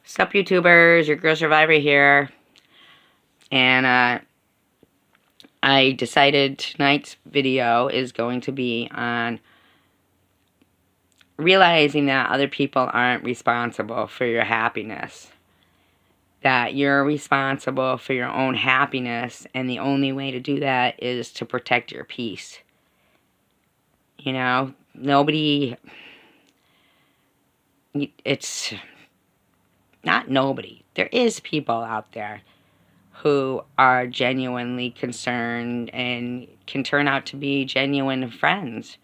Sup YouTubers, your girl Survivor here, and I decided tonight's video is going to be on realizing that other people aren't responsible for your happiness. That you're responsible for your own happiness, and the only way to do that is to protect your peace. You know, it's not nobody. There is people out there who are genuinely concerned and can turn out to be genuine friends.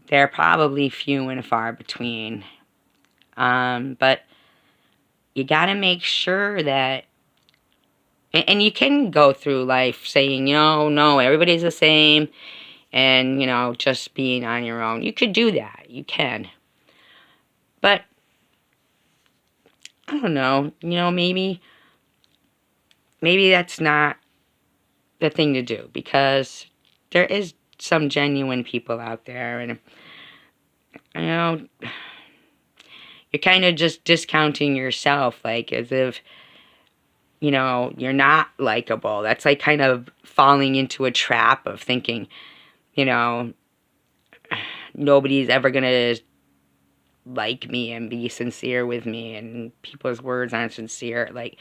They're probably few and far between. But you gotta make sure that, and you can go through life saying, no, everybody's the same, and, just being on your own. You could do that. You can. But, I don't know, maybe that's not the thing to do, because there is some genuine people out there, and you're kind of just discounting yourself, like as if you're not likable. That's like kind of falling into a trap of thinking nobody's ever gonna like me and be sincere with me, and people's words aren't sincere. Like,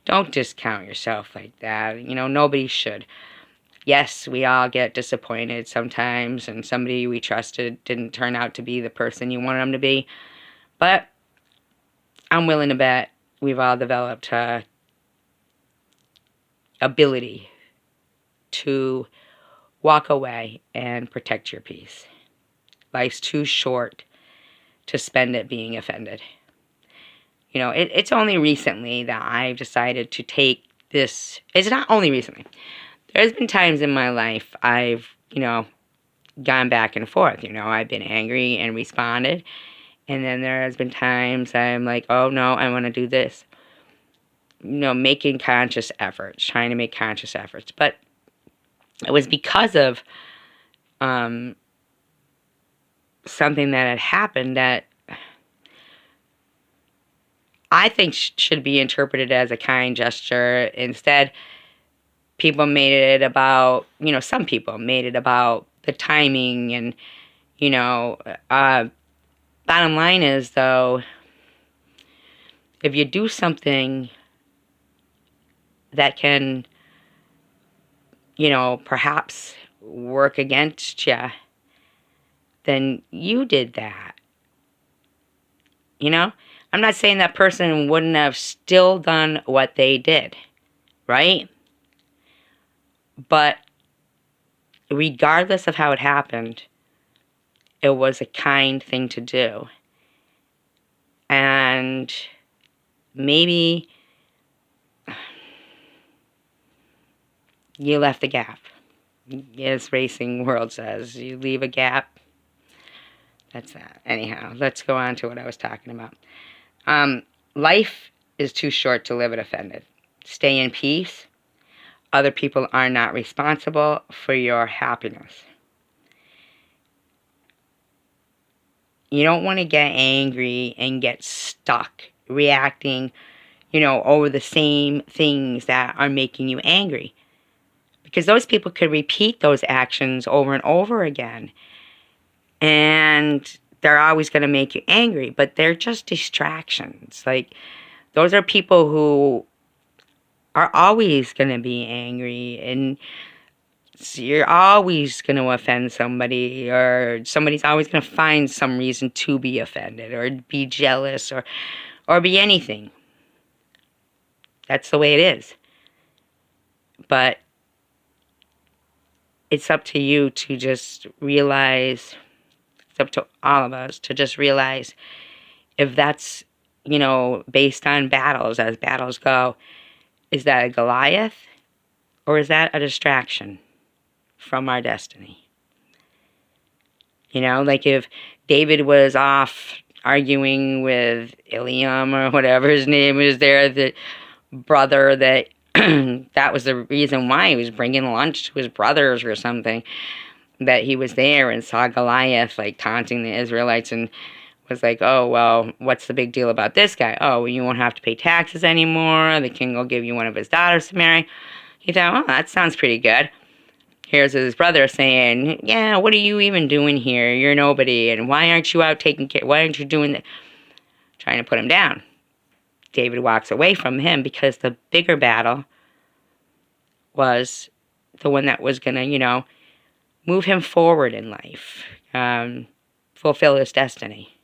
don't discount yourself like that. Nobody should. Yes, we all get disappointed sometimes, and somebody we trusted didn't turn out to be the person you wanted them to be. But I'm willing to bet we've all developed ability to walk away and protect your peace. Life's too short to spend it being offended. It's only recently that I've decided to take this. It's not only recently. There's been times in my life I've, gone back and forth. I've been angry and responded. And then there has been times I'm like, oh no, I want to do this. Making conscious efforts, trying to make conscious efforts. But it was because of something that had happened that I think should be interpreted as a kind gesture. Instead, people made it about, some people made it about the timing and, bottom line is, though, if you do something that can, perhaps work against you, then you did that. I'm not saying that person wouldn't have still done what they did, right? But regardless of how it happened, it was a kind thing to do. And maybe you left a gap. As Racing World says, you leave a gap. That's that. Anyhow, let's go on to what I was talking about. Life is too short to live it offended. Stay in peace. Other people are not responsible for your happiness. You don't want to get angry and get stuck reacting, over the same things that are making you angry. Because those people could repeat those actions over and over again. And they're always going to make you angry, but they're just distractions. Like, those are people who are always going to be angry, and you're always going to offend somebody, or somebody's always going to find some reason to be offended, or be jealous, or be anything. That's the way it is. But it's up to you to just realize, it's up to all of us to just realize if that's, based on battles, as battles go, is that a Goliath, or is that a distraction from our destiny? Like if David was off arguing with Iliam or whatever his name is there, the brother that that was the reason why he was bringing lunch to his brothers or something, that he was there and saw Goliath like taunting the Israelites and was like, oh, well, what's the big deal about this guy? Oh, well, you won't have to pay taxes anymore. The king will give you one of his daughters to marry. He thought, oh, that sounds pretty good. Here's his brother saying, yeah, what are you even doing here? You're nobody. And why aren't you out taking care? Why aren't you doing that? Trying to put him down. David walks away from him because the bigger battle was the one that was going to, move him forward in life, fulfill his destiny.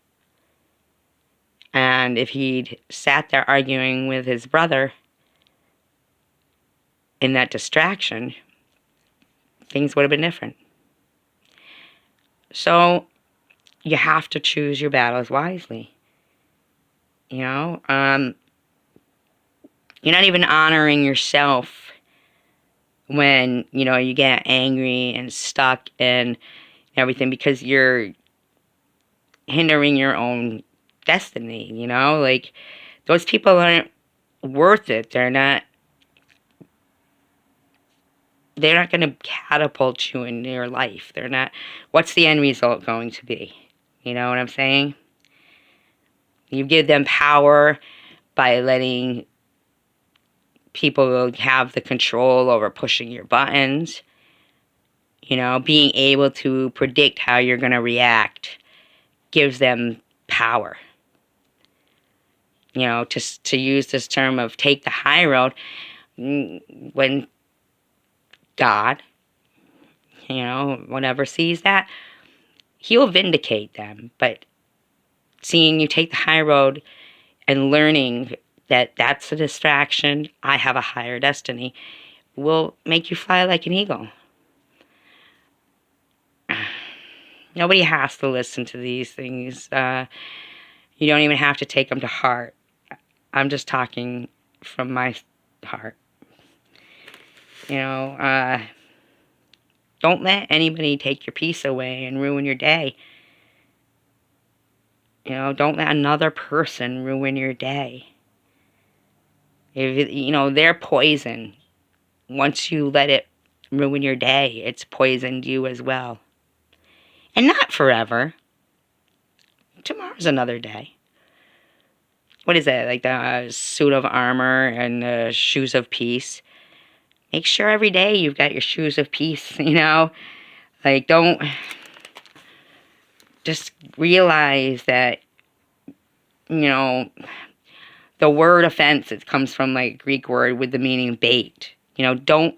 And if he'd sat there arguing with his brother in that distraction, things would have been different. So you have to choose your battles wisely. You're not even honoring yourself when, you get angry and stuck and everything because you're hindering your own destiny, Like, those people aren't worth it. They're not going to catapult you in your life. They're not. What's the end result going to be? You know what I'm saying? You give them power by letting people have the control over pushing your buttons. Being able to predict how you're going to react gives them power. To use this term of take the high road, when God, whatever sees that, he'll vindicate them. But seeing you take the high road and learning that that's a distraction, I have a higher destiny, will make you fly like an eagle. Nobody has to listen to these things. You don't even have to take them to heart. I'm just talking from my heart. Don't let anybody take your peace away and ruin your day. Don't let another person ruin your day. If they're poison. Once you let it ruin your day, it's poisoned you as well. And not forever. Tomorrow's another day. What is it? Like the suit of armor and the shoes of peace. Make sure every day you've got your shoes of peace, Like, don't... Just realize that, the word offense, it comes from, like, Greek word with the meaning bait. Don't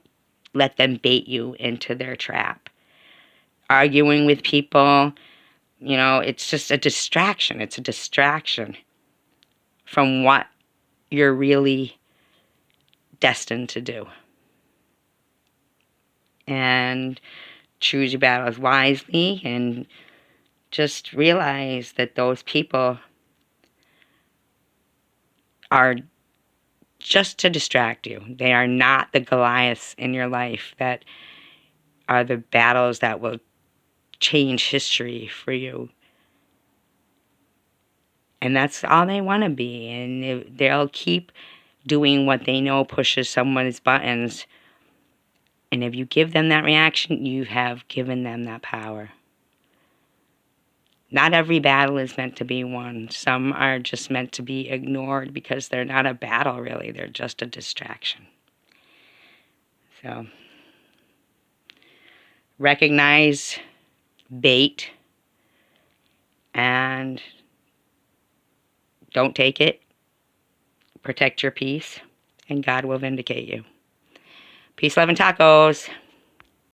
let them bait you into their trap. Arguing with people, it's just a distraction. It's a distraction from what you're really destined to do. And choose your battles wisely and just realize that those people are just to distract you. They are not the Goliaths in your life that are the battles that will change history for you. And that's all they want to be. And they'll keep doing what they know pushes someone's buttons. And if you give them that reaction, you have given them that power. Not every battle is meant to be won. Some are just meant to be ignored because they're not a battle, really. They're just a distraction. So, recognize bait and don't take it. Protect your peace, and God will vindicate you. Peace, love, and tacos.